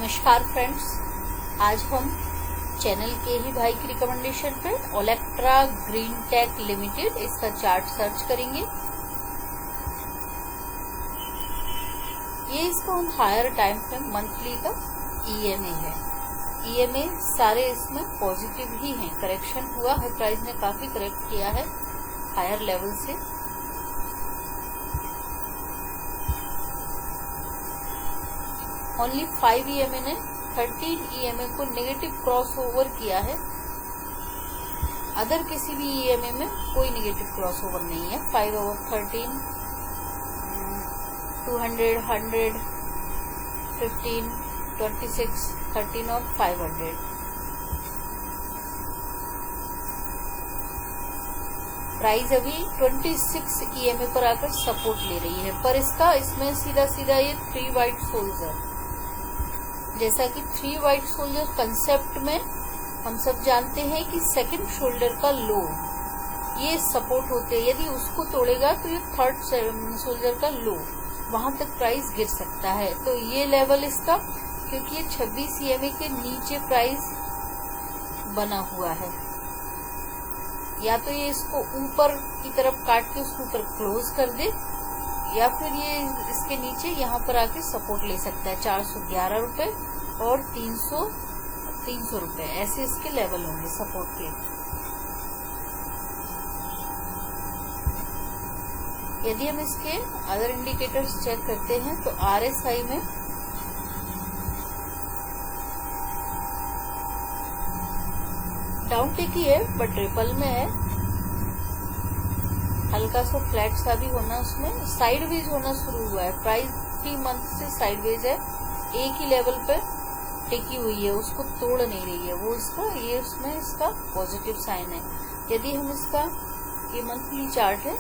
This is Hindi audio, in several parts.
नमस्कार फ्रेंड्स, आज हम चैनल के ही भाई की रिकमेंडेशन पे ओलेक्ट्रा ग्रीन टेक लिमिटेड इसका चार्ट सर्च करेंगे। ये इसका on higher time frame monthly का ईएमए है। ईएमए सारे इसमें पॉजिटिव ही हैं। करेक्शन हुआ है, प्राइस ने काफी करेक्ट किया है हायर लेवल से। ओनली 5 ईएमए ने 13 ईएमए को नेगेटिव क्रॉस ओवर किया है। अदर किसी भी ईएमए में कोई नेगेटिव क्रॉस ओवर नहीं है। 5 ओवर 13, 200, 100, 15, 26, 13 और 500। प्राइस अभी 26 ईएमए पर आकर सपोर्ट ले रही है, पर इसमें सीधा सीधा ये 3 वाइट सोल्जर, जैसा कि 3 वाइट सोल्जर कंसेप्ट में हम सब जानते हैं कि सेकंड शोल्डर का लो ये सपोर्ट होते हैं। यदि उसको तोड़ेगा तो ये थर्ड शोल्डर का लो, वहां तक प्राइस गिर सकता है। तो ये लेवल इसका, क्योंकि ये 26 ईएमए के नीचे प्राइस बना हुआ है, या तो ये इसको ऊपर की तरफ काट के उसको ऊपर क्लोज कर दे, या फिर ये इसके नीचे यहाँ पर आके सपोर्ट ले सकता है। 411 रुपए और 300 रुपए ऐसे इसके लेवल होंगे सपोर्ट के। यदि हम इसके अदर इंडिकेटर्स चेक करते हैं तो आरएसआई में डाउन टिक ही है, बट ट्रिपल में है। हल्का सा फ्लैट सा भी होना, उसमें साइडवेज होना शुरू हुआ है। प्राइस 3 मंथ से साइडवेज है, एक ही लेवल पे टिकी हुई है, उसको तोड़ नहीं रही है। वो ये उसमें इसका पॉजिटिव साइन है। यदि हम इसका ये मंथली चार्ट है,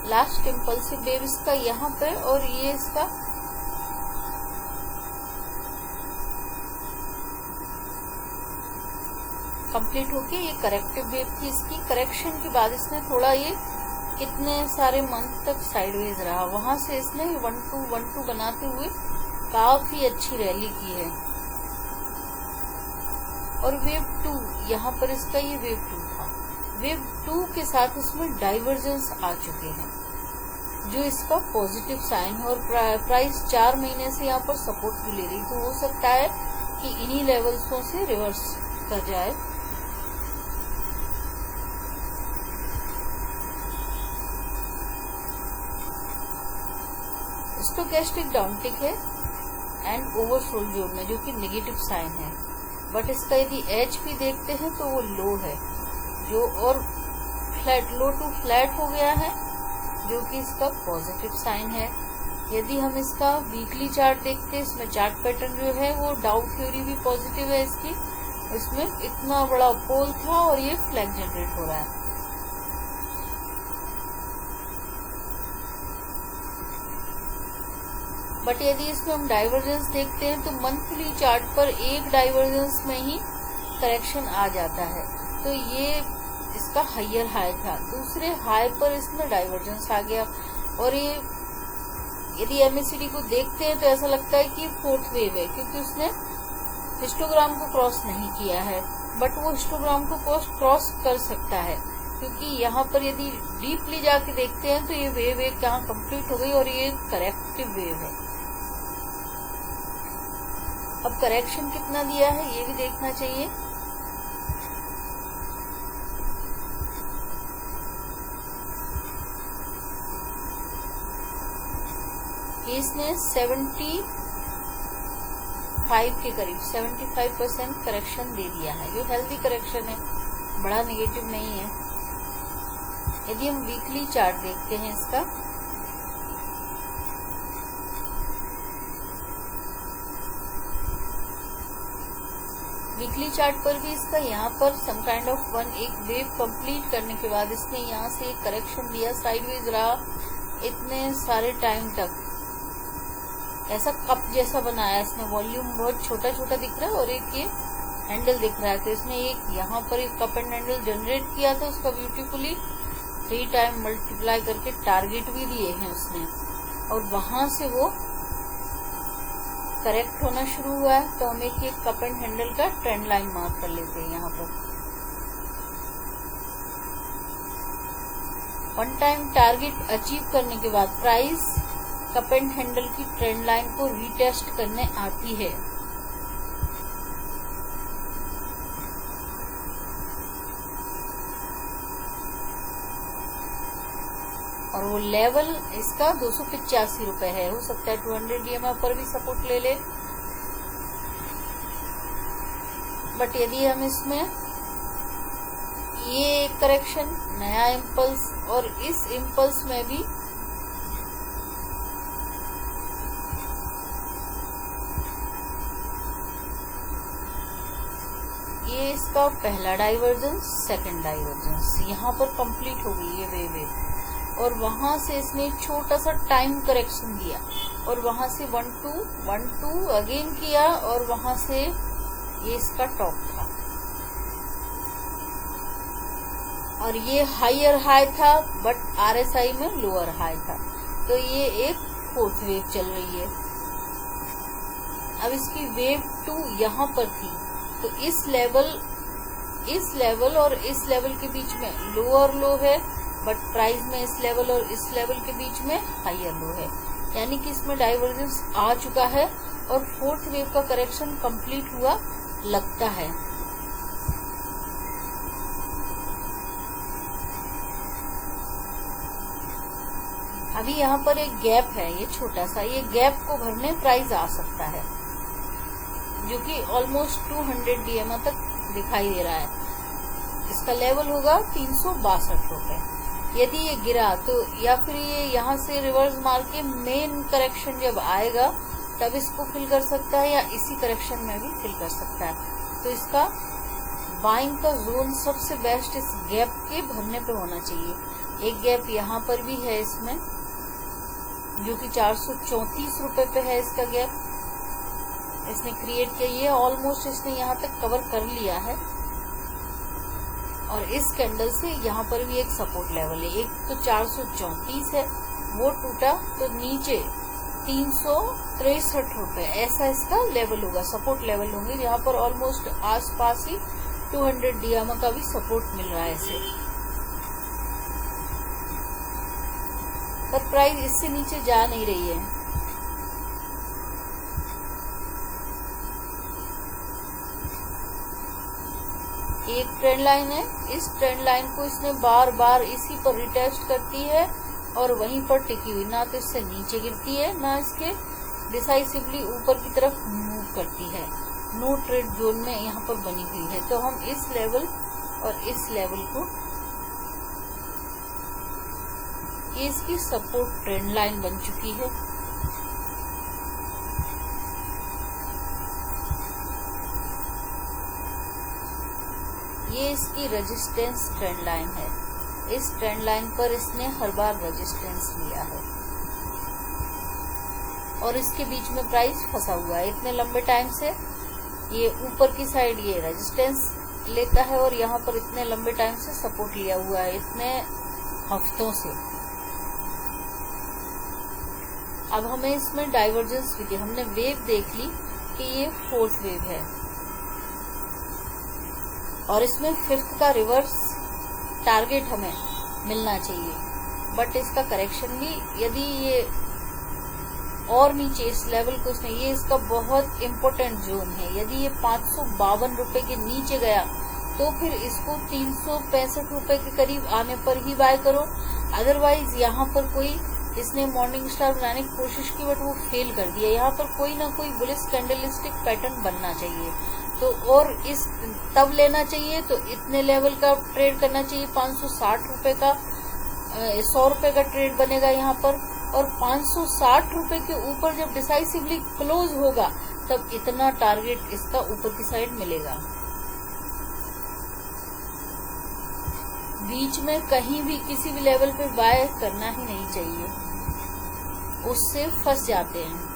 लास्ट इम्पल्सिव वेव इसका यहाँ पे, और ये इसका कंप्लीट होके ये करेक्टिव वेव थी। इसकी करेक्शन के बाद इसने थोड़ा ये कितने सारे मंथ तक साइडवेज रहा, वहां से इसने 1-2 बनाते हुए काफी अच्छी रैली की है। और वेव 2 यहाँ पर इसका ये वेव 2 था। वेव 2 के साथ इसमें डाइवर्जेंस आ चुके हैं, जो इसका पॉजिटिव साइन है। और प्राइस 4 महीने से यहाँ पर सपोर्ट भी ले रही, तो हो सकता है कि इन्हीं लेवल्सों से रिवर्स कर जाए। स्टोकेस्टिक डाउनटिक है एंड ओवरसोल्ड जोन में, जो कि नेगेटिव साइन है। बट इसका यदि एच भी देखते हैं तो वो लो है, जो और फ्लैट लो टू फ्लैट हो गया है, जो कि इसका पॉजिटिव साइन है। यदि हम इसका वीकली चार्ट देखते हैं, इसमें चार्ट पैटर्न जो है वो डाउ थ्योरी भी पॉजिटिव है इसकी। इसमें इतना बड़ा पोल था और ये फ्लैग जनरेट हो रहा है। बट यदि इसमें हम डाइवर्जेंस देखते हैं तो मंथली चार्ट पर एक डाइवर्जेंस में ही करेक्शन आ जाता है। तो ये इसका हायर हाई था, दूसरे हाई पर इसमें डाइवर्जेंस आ गया। और ये यदि एमएसीडी को देखते हैं तो ऐसा लगता है कि फोर्थ वेव है, क्योंकि उसने हिस्टोग्राम को क्रॉस नहीं किया है। बट वो हिस्टोग्राम को क्रॉस कर सकता है, क्योंकि यहाँ पर यदि डीपली जाके देखते हैं तो ये वेव एक यहाँ कंप्लीट हो गई और ये करेक्टिव वेव है। अब करेक्शन कितना दिया है ये भी देखना चाहिए। इसने 75 के करीब 75% करेक्शन दे दिया है, जो हेल्दी करेक्शन है, बड़ा नेगेटिव नहीं है। यदि हम वीकली चार्ट देखते हैं इसका, वीकली चार्ट पर भी इसका यहाँ पर सम काइंड ऑफ एक वेव कंप्लीट करने के बाद इसने यहाँ से एक करेक्शन दिया, साइडवेज रहा इतने सारे टाइम तक। ऐसा कप जैसा बनाया इसने, वॉल्यूम बहुत छोटा छोटा दिख रहा है और एक ये हैंडल दिख रहा है, तो इसने एक यहाँ पर एक कप एंड हैंडल जनरेट किया था, उसका ब्यूटीफुली 3 टाइम मल्टीप्लाई करके टारगेट भी दिए हैं उसने, और वहां से वो करेक्ट होना शुरू हुआ है। तो हम एक कप एंड हैंडल का ट्रेंड लाइन मार्क कर लेते हैं। यहाँ पर 1 टाइम टारगेट अचीव करने के बाद प्राइस कप एंड हैंडल की ट्रेंड लाइन को रीटेस्ट करने आती है। और वो लेवल इसका 285 रुपए है। हो सकता है 200 DMA पर भी सपोर्ट ले ले, बट यदि हम इसमें ये करेक्शन, नया इम्पल्स, और इस इम्पल्स में भी ये इसका पहला डाइवर्जेंस, सेकंड डाइवर्जेंस यहाँ पर कंप्लीट हो गई ये वेव, और वहां से इसने छोटा सा टाइम करेक्शन दिया, और वहां से 1 2 अगेन किया, और वहां से ये इसका टॉप था, और ये हायर हाई था, बट RSI में लोअर हाई था। तो ये एक फोर्थ वेव चल रही है। अब इसकी वेव 2 यहाँ पर थी, तो इस लेवल और इस लेवल के बीच में लोअर लो है, बट प्राइस में इस लेवल और इस लेवल के बीच में हायर लो है, यानी कि इसमें डाइवर्जेंस आ चुका है और फोर्थ वेव का करेक्शन कंप्लीट हुआ लगता है। अभी यहाँ पर एक गैप है, ये छोटा सा, ये गैप को भरने प्राइस आ सकता है, जो कि ऑलमोस्ट 200 DMA तक दिखाई दे रहा है। इसका लेवल होगा 362 रुपए। यदि ये गिरा तो, या फिर ये यहाँ से रिवर्स मार के मेन करेक्शन जब आएगा तब इसको फिल कर सकता है, या इसी करेक्शन में भी फिल कर सकता है। तो इसका बाइंग का जोन सबसे बेस्ट इस गैप के भरने पे होना चाहिए। एक गैप यहाँ पर भी है इसमें, जो कि 434 रुपए पे है इसका गैप, इसने क्रिएट किया। ये ऑलमोस्ट इसने यहाँ तक कवर कर लिया है, और इस कैंडल से यहाँ पर भी एक सपोर्ट लेवल है। एक तो 434 है, वो टूटा तो नीचे 363 रुपए, ऐसा इसका लेवल होगा, सपोर्ट लेवल होंगे, जहाँ पर ऑलमोस्ट आसपास ही 200 DMA का भी सपोर्ट मिल रहा है इसे। पर प्राइस इससे नीचे जा नहीं रही है। एक ट्रेंड लाइन है, इस ट्रेंड लाइन को इसने बार बार इसी पर रिटेस्ट करती है और वहीं पर टिकी हुई, ना तो इससे नीचे गिरती है, ना इसके डिसाइसिवली ऊपर की तरफ मूव करती है। नो ट्रेड जोन में यहाँ पर बनी हुई है। तो हम इस लेवल और इस लेवल को, ये इसकी सपोर्ट ट्रेंड लाइन बन चुकी है। ये इसकी रेजिस्टेंस ट्रेंड लाइन है। इस ट्रेंड लाइन पर इसने हर बार रेजिस्टेंस लिया है, और इसके बीच में प्राइस फंसा हुआ है इतने लंबे टाइम से। ये ऊपर की साइड ये रेजिस्टेंस लेता है, और यहाँ पर इतने लंबे टाइम से सपोर्ट लिया हुआ है, इतने हफ्तों से। अब हमें इसमें डाइवर्जेंस भी, हमने वेव देख ली कि ये फोर्थ वेव है, और इसमें फिफ्थ का रिवर्स टारगेट हमें मिलना चाहिए, बट इसका करेक्शन भी, यदि ये और नीचे इस लेवल को इसने, ये इसका बहुत इम्पोर्टेंट जोन है, यदि ये 552 रुपए के नीचे गया तो फिर इसको 365 रुपए के करीब आने पर ही बाय करो। अदरवाइज यहाँ पर कोई, इसने मॉर्निंग स्टार बनाने की कोशिश की, बट वो फेल कर दिया। यहाँ पर कोई ना कोई बुलिश कैंडलस्टिक पैटर्न बनना चाहिए, तो और इस तब लेना चाहिए, तो इतने लेवल का ट्रेड करना चाहिए। 560 रुपए का 100 रुपए का ट्रेड बनेगा यहाँ पर, और 560 रुपए के ऊपर जब डिसाइसिवली क्लोज होगा तब इतना टारगेट इसका ऊपर की साइड मिलेगा। बीच में कहीं भी किसी भी लेवल पे बाय करना ही नहीं चाहिए, उससे फंस जाते हैं।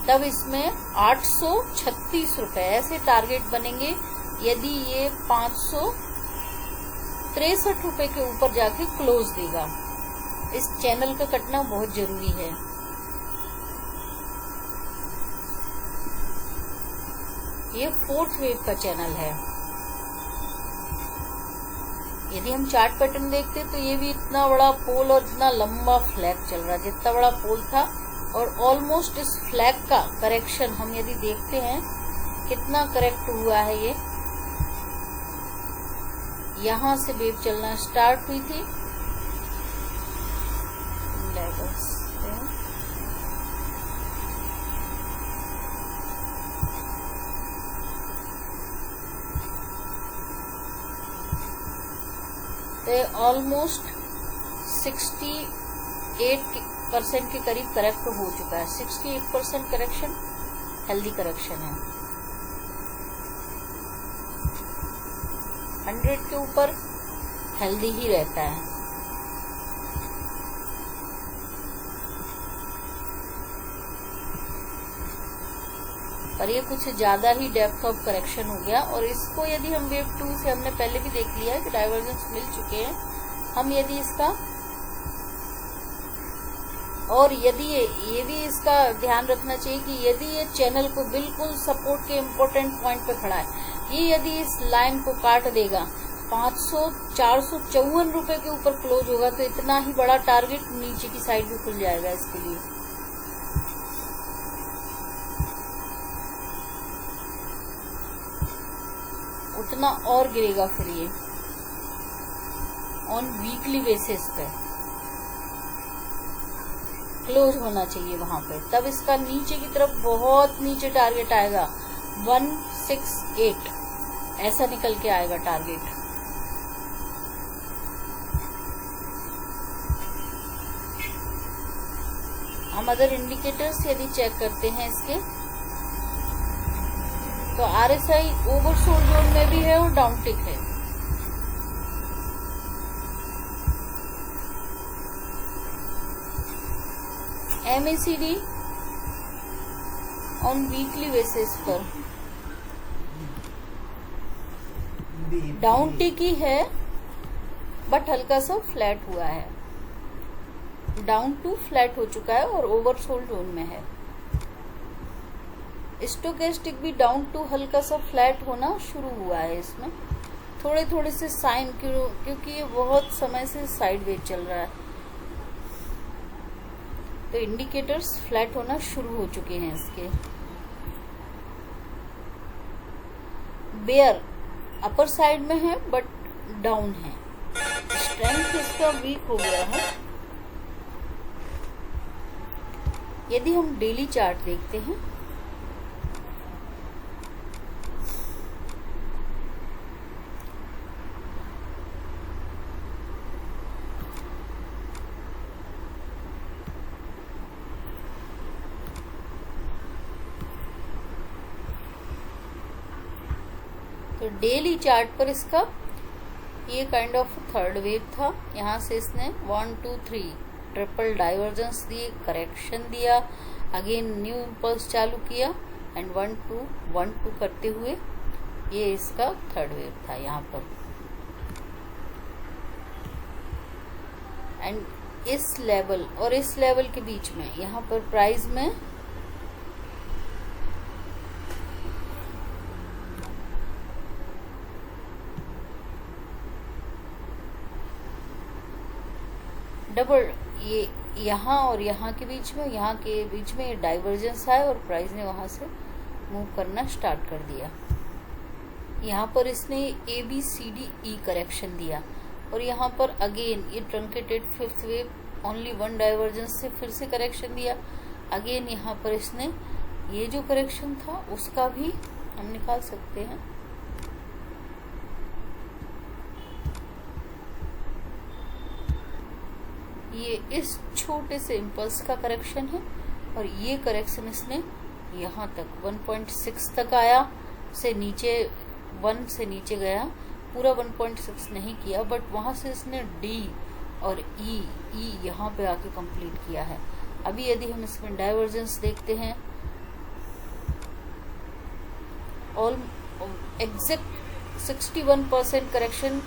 तब इसमें 836 रुपए ऐसे टारगेट बनेंगे। यदि ये 563 रुपए के ऊपर जाके क्लोज देगा, इस चैनल का कटना बहुत जरूरी है। ये 4th वेव का चैनल है। यदि हम चार्ट पैटर्न देखते तो ये भी इतना बड़ा पोल और इतना लंबा फ्लैग चल रहा है, जितना बड़ा पोल था। और ऑलमोस्ट इस फ्लैग का करेक्शन हम यदि देखते हैं कितना करेक्ट हुआ है, ये यहां से वेव चलना स्टार्ट हुई थी लेवल्स पे, ऑलमोस्ट 68% के करीब करेक्ट हो चुका है। 68% करेक्शन हेल्दी करेक्शन है। 100 के ऊपर हेल्दी ही रहता है। पर ये कुछ ज्यादा ही डेप्थ ऑफ करेक्शन हो गया। और इसको यदि हम वेव 2 से, हमने पहले भी देख लिया है कि डाइवर्जेंस मिल चुके हैं, हम यदि इसका, और यदि ये भी इसका ध्यान रखना चाहिए कि यदि ये चैनल को बिल्कुल सपोर्ट के इम्पोर्टेंट पॉइंट पे खड़ा है, ये यदि इस लाइन को काट देगा 454 रुपए के ऊपर क्लोज होगा, तो इतना ही बड़ा टारगेट नीचे की साइड भी खुल जाएगा इसके लिए। उतना और गिरेगा फिर ये ऑन वीकली बेसिस पे क्लोज होना चाहिए वहां पे, तब इसका नीचे की तरफ बहुत नीचे टारगेट आएगा 168, ऐसा निकल के आएगा टारगेट। हम अदर इंडिकेटर्स यदि चेक करते हैं इसके, तो आरएसआई ओवरसोल्ड जोन में भी है और डाउनटिक है। एमएसीडी ऑन वीकली बेसिस पर डाउनटिक ही है, बट हल्का सा फ्लैट हुआ है, डाउन टू फ्लैट हो चुका है और ओवरसोल्ड जोन में है। स्टोकेस्टिक भी डाउन टू हल्का सा फ्लैट होना शुरू हुआ है। इसमें थोड़े थोड़े से साइन, क्योंकि ये बहुत समय से साइडवेज चल रहा है, तो इंडिकेटर्स फ्लैट होना शुरू हो चुके हैं इसके। बेयर अपर साइड में है बट डाउन है, स्ट्रेंथ इसका वीक हो गया है। यदि हम डेली चार्ट देखते हैं, तो डेली चार्ट पर इसका ये काइंड ऑफ थर्ड वेव था। यहाँ से इसने 1 2 3 ट्रिपल डाइवर्जेंस दिए, करेक्शन दिया, अगेन न्यू इम्पल्स चालू किया एंड 1 2 1 2 करते हुए ये इसका थर्ड वेव था यहाँ पर। एंड इस लेवल और इस लेवल के बीच में यहाँ पर प्राइस में डबल, ये यहाँ और यहाँ के बीच में, यहाँ के बीच में डाइवर्जेंस आया और प्राइस ने वहां से मूव करना स्टार्ट कर दिया। यहाँ पर इसने ABCDE करेक्शन दिया और यहाँ पर अगेन ये truncated fifth wave only one divergence से फिर से करेक्शन दिया। अगेन यहाँ पर इसने ये जो करेक्शन था उसका भी हम निकाल सकते हैं। ये इस छोटे से इम्पल्स का करेक्शन है और ये करेक्शन इसने यहाँ तक 1.6 तक आया, से नीचे 1 से नीचे गया, पूरा 1.6 नहीं किया, बट वहां से इसने D और E यहाँ पे आके कंप्लीट किया है। अभी यदि हम इसमें डाइवर्जेंस देखते हैं ऑल एग्जैक्ट 61% करेक्शन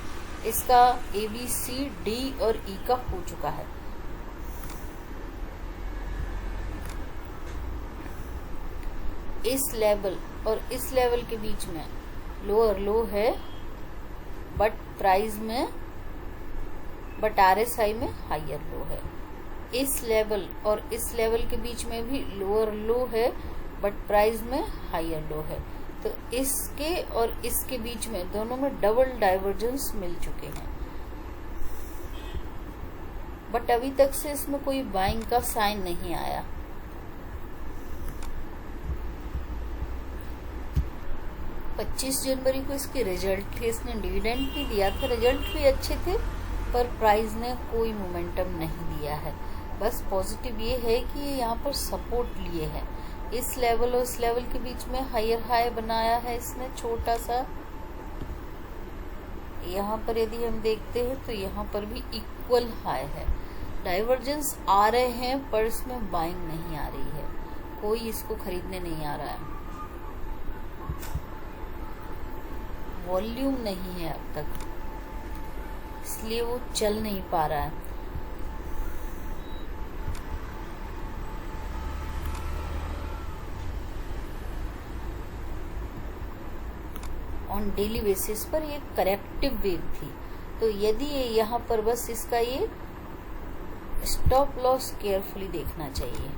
इसका ABCD और E का हो चुका है। इस लेवल और इस लेवल के बीच में लोअर लो है, बट प्राइस में, बट RSI में हायर लो है। इस लेवल और इस लेवल के बीच में भी लोअर लो है, बट प्राइस में हायर लो है। तो इसके और इसके बीच में दोनों में डबल डाइवर्जेंस मिल चुके हैं, बट अभी तक से इसमें कोई बाइंग का साइन नहीं आया। जनवरी को इसके रिजल्ट थे, इसने डिविडेंड भी दिया था, रिजल्ट भी अच्छे थे, पर प्राइस ने कोई मोमेंटम नहीं दिया है। बस पॉजिटिव ये है कि ये यहाँ पर सपोर्ट लिए है। इस लेवल और इस लेवल के बीच में हायर हाई बनाया है इसने छोटा सा। यहाँ पर यदि हम देखते हैं तो यहाँ पर भी इक्वल हाई है। डाइवर्जेंस आ रहे हैं पर इसमें बाइंग नहीं आ रही है, कोई इसको खरीदने नहीं आ रहा है, वॉल्यूम नहीं है अब तक, इसलिए वो चल नहीं पा रहा है। ऑन डेली बेसिस पर ये करेक्टिव वेव थी, तो यदि ये यहाँ पर बस इसका ये स्टॉप लॉस केयरफुली देखना चाहिए।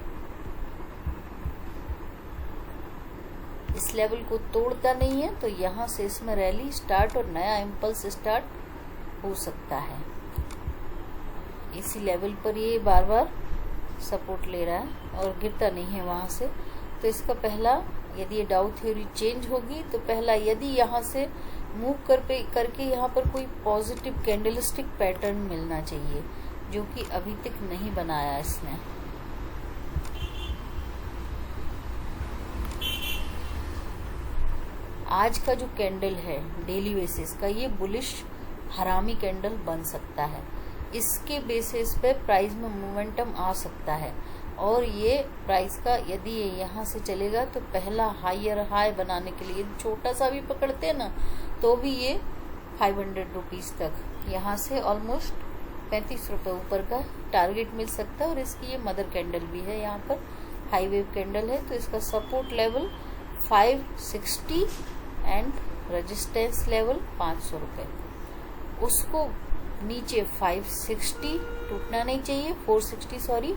इस लेवल को तोड़ता नहीं है तो यहाँ से इसमें रैली स्टार्ट और नया इम्पल्स स्टार्ट हो सकता है। इसी लेवल पर ये बार बार सपोर्ट ले रहा है और गिरता नहीं है वहां से। तो इसका पहला, यदि ये डाउ थ्योरी चेंज होगी तो पहला, यदि यहाँ से मूव करके यहाँ पर कोई पॉजिटिव कैंडलस्टिक पैटर्न मिलना चाहिए, जो कि अभी तक नहीं बनाया इसने। आज का जो कैंडल है डेली बेसिस का, ये बुलिश हरामी कैंडल बन सकता है। इसके बेसिस पे प्राइस में मोमेंटम आ सकता है और ये प्राइस का, यदि ये यहाँ से चलेगा तो पहला हायर हाई बनाने के लिए छोटा सा भी पकड़ते हैं ना, तो भी ये 500 रुपीज तक, यहाँ से ऑलमोस्ट 35 रुपए ऊपर का टारगेट मिल सकता है। और इसकी ये मदर कैंडल भी है, यहाँ पर हाई वेव कैंडल है, तो इसका support level 560 and resistance level 500 रुपए। उसको नीचे 560 टूटना नहीं चाहिए, 460 सॉरी,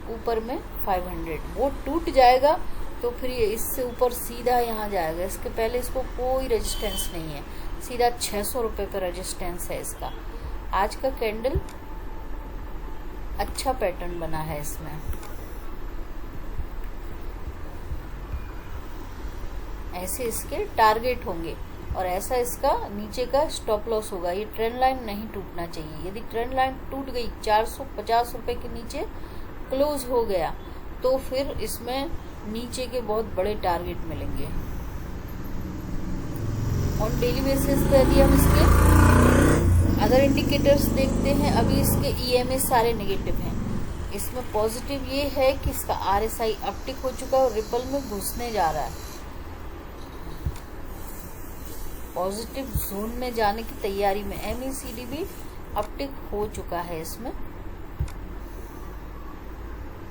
ऊपर में 500, वो टूट जाएगा तो फिर ये इससे ऊपर सीधा यहाँ जाएगा। इसके पहले इसको कोई रेजिस्टेंस नहीं है, सीधा 600 रुपए का रेजिस्टेंस है इसका। आज का कैंडल अच्छा पैटर्न बना है इसमें। ऐसे इसके टारगेट होंगे और ऐसा इसका नीचे का स्टॉप लॉस होगा। ये ट्रेंड लाइन नहीं टूटना चाहिए। यदि ट्रेंड लाइन टूट गई, 450 रुपए के नीचे क्लोज हो गया, तो फिर इसमें नीचे के बहुत बड़े टारगेट मिलेंगे। ऑन डेली बेसिस पे यदि हम इसके अदर इंडिकेटर्स देखते हैं, अभी इसके EMA सारे नेगेटिव हैं। इसमें पॉजिटिव ये है कि इसका RSI अपटिक हो चुका है और रिपल में घुसने जा रहा है, पॉजिटिव जोन में जाने की तैयारी में। MACD भी अपटिक हो चुका है इसमें,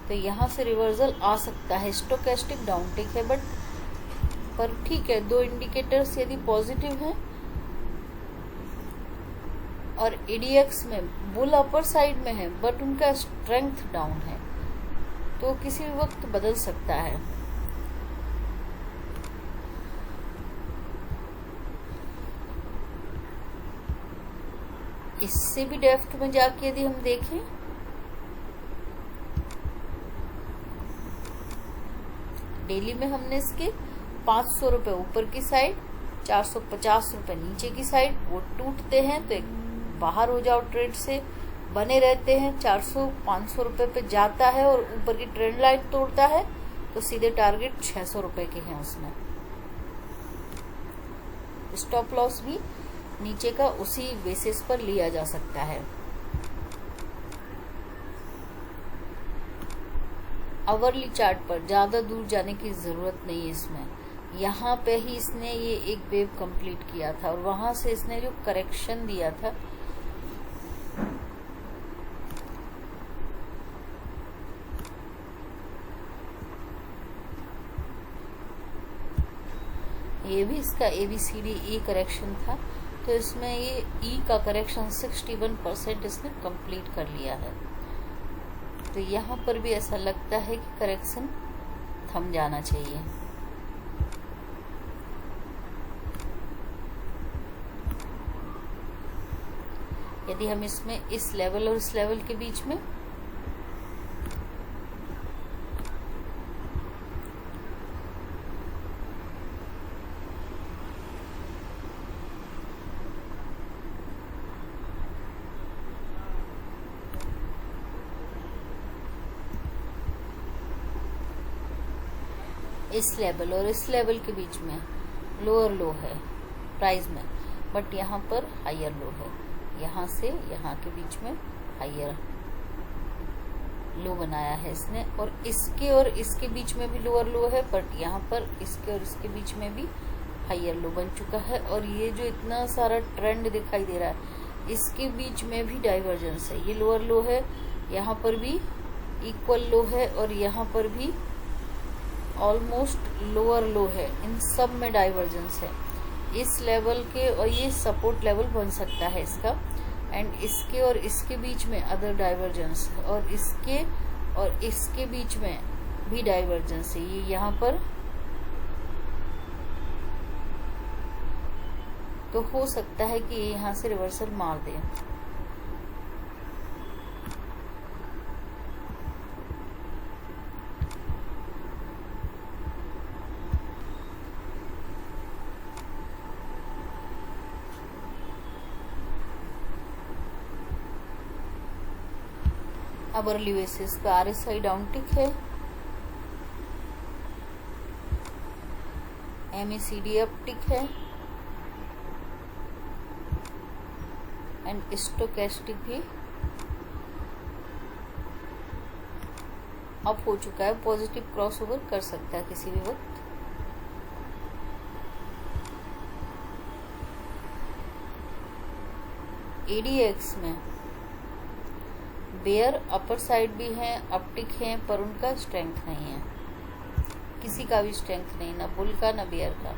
तो यहाँ से रिवर्सल आ सकता है। स्टोकेस्टिक डाउनटिक है बट पर ठीक है, दो इंडिकेटर्स यदि पॉजिटिव हैं और EDX में बुल अपर साइड में है बट उनका स्ट्रेंथ डाउन है, तो किसी भी वक्त बदल सकता है। इससे भी डेप्थ में जाके यदि हम देखें, डेली में हमने इसके 500 रुपए ऊपर की साइड, 450 रुपए नीचे की साइड, वो टूटते हैं तो एक बाहर हो जाओ ट्रेड से, बने रहते हैं 400-500 रुपए पे जाता है और ऊपर की ट्रेंड लाइन तोड़ता है तो सीधे टारगेट 600 रुपए के हैं उसमें। स्टॉप लॉस भी नीचे का उसी बेसिस पर लिया जा सकता है। आवरली चार्ट पर ज्यादा दूर जाने की जरूरत नहीं है इसमें, यहाँ पे ही इसने ये एक वेव कंप्लीट किया था और वहां से इसने जो करेक्शन दिया था ये भी इसका ABCD E करेक्शन था, तो इसमें ये E का करेक्शन 61% इसने कंप्लीट कर लिया है। तो यहाँ पर भी ऐसा लगता है कि करेक्शन थम जाना चाहिए। यदि हम इसमें इस लेवल और इस लेवल के बीच में इस लेवल और इस लेवल के बीच में लोअर लो है प्राइस में, बट यहाँ पर हायर लो है। यहाँ से यहाँ के बीच में हायर लो बनाया है इसने, और इसके बीच में भी लोअर लो है, बट यहाँ पर इसके और इसके बीच में भी हायर लो बन चुका है। और ये जो इतना सारा ट्रेंड दिखाई दे रहा है, इसके बीच में भी डाइवर्जेंस है। ये लोअर लो है, यहाँ पर भी इक्वल लो है, और यहाँ पर भी ऑलमोस्ट लोअर लो है। इन सब में डाइवर्जेंस है। इस लेवल के, और ये सपोर्ट लेवल बन सकता है इसका, एंड इसके और इसके बीच में अदर डाइवर्जेंस, और इसके बीच में भी डाइवर्जेंस है। ये यहाँ पर तो हो सकता है कि ये यहाँ से रिवर्सल मार दे। अब अर्ली बेसिस पे RSI डाउन टिक है, MACD अप टिक है, एंड स्टोकेस्टिक भी अप हो चुका है। पॉजिटिव क्रॉसओवर कर सकता है किसी भी वक्त। ADX में बेयर अपर साइड भी है, अपटिक है, पर उनका स्ट्रेंथ नहीं है। किसी का भी स्ट्रेंथ नहीं, ना बुल का ना बेयर का।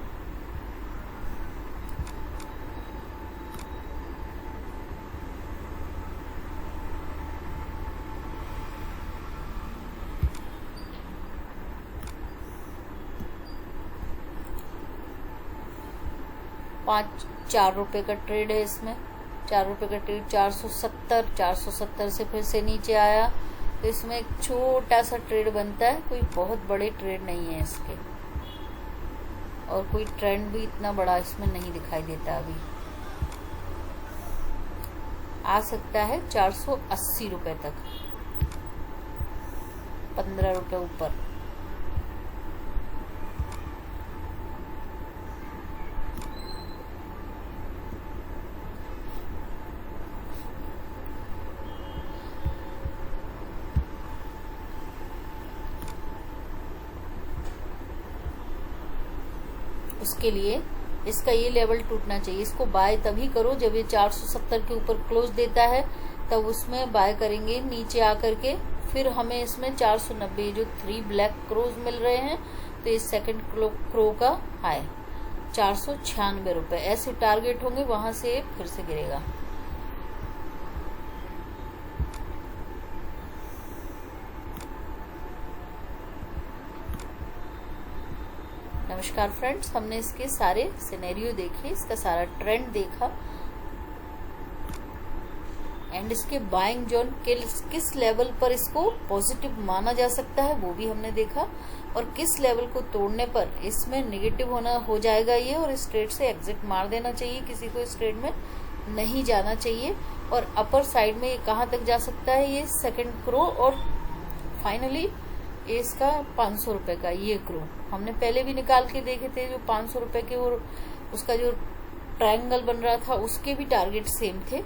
₹4 का ट्रेड है इसमें। ₹4 का ट्रेड 470 से फिर से नीचे आया, तो इसमें एक छोटा सा ट्रेड बनता है, कोई बहुत बड़े ट्रेड नहीं है इसके, और कोई ट्रेंड भी इतना बड़ा इसमें नहीं दिखाई देता। अभी आ सकता है ₹480 तक, ₹15 ऊपर। उसके लिए इसका ये लेवल टूटना चाहिए। इसको बाय तभी करो जब ये 470 के ऊपर क्लोज देता है, तब उसमें बाय करेंगे नीचे आकर के। फिर हमें इसमें 490 जो 3 ब्लैक क्रोज मिल रहे हैं, तो इस सेकंड क्रो का हाई ₹496 ऐसे टारगेट होंगे, वहां से फिर से गिरेगा। नमस्कार फ्रेंड्स, हमने इसके सारे सिनेरियो देखे, इसका सारा ट्रेंड देखा, एंड इसके बाइंग जोन किस लेवल पर इसको पॉजिटिव माना जा सकता है वो भी हमने देखा, और किस लेवल को तोड़ने पर इसमें नेगेटिव हो जाएगा ये, और इस ट्रेड से एग्जिट मार देना चाहिए। किसी को इस ट्रेड में नहीं जाना चाहिए। और अपर साइड में ये कहाँ तक जा सकता है, ये सेकंड क्रो, और फाइनली इसका ₹500 का ये क्रो हमने पहले भी निकाल के देखे थे। जो ₹500 के और उसका जो ट्रायंगल बन रहा था, उसके भी टारगेट सेम थे,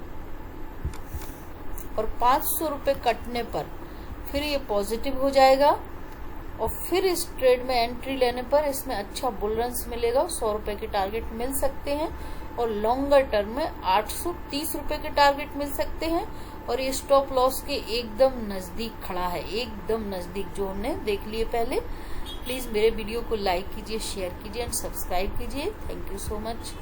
और ₹500 कटने पर फिर ये पॉजिटिव हो जाएगा, और फिर इस ट्रेड में एंट्री लेने पर इसमें अच्छा बुल रन्स मिलेगा, 100 रुपए के टारगेट मिल सकते हैं और लॉन्गर टर्म में 830 रुपए के टारगेट मिल सकते हैं। और ये स्टॉप लॉस के एकदम नजदीक खड़ा है, एकदम नजदीक, जो हमने देख लिए पहले। प्लीज मेरे वीडियो को लाइक कीजिए, शेयर कीजिए एंड सब्सक्राइब कीजिए। Thank you so much.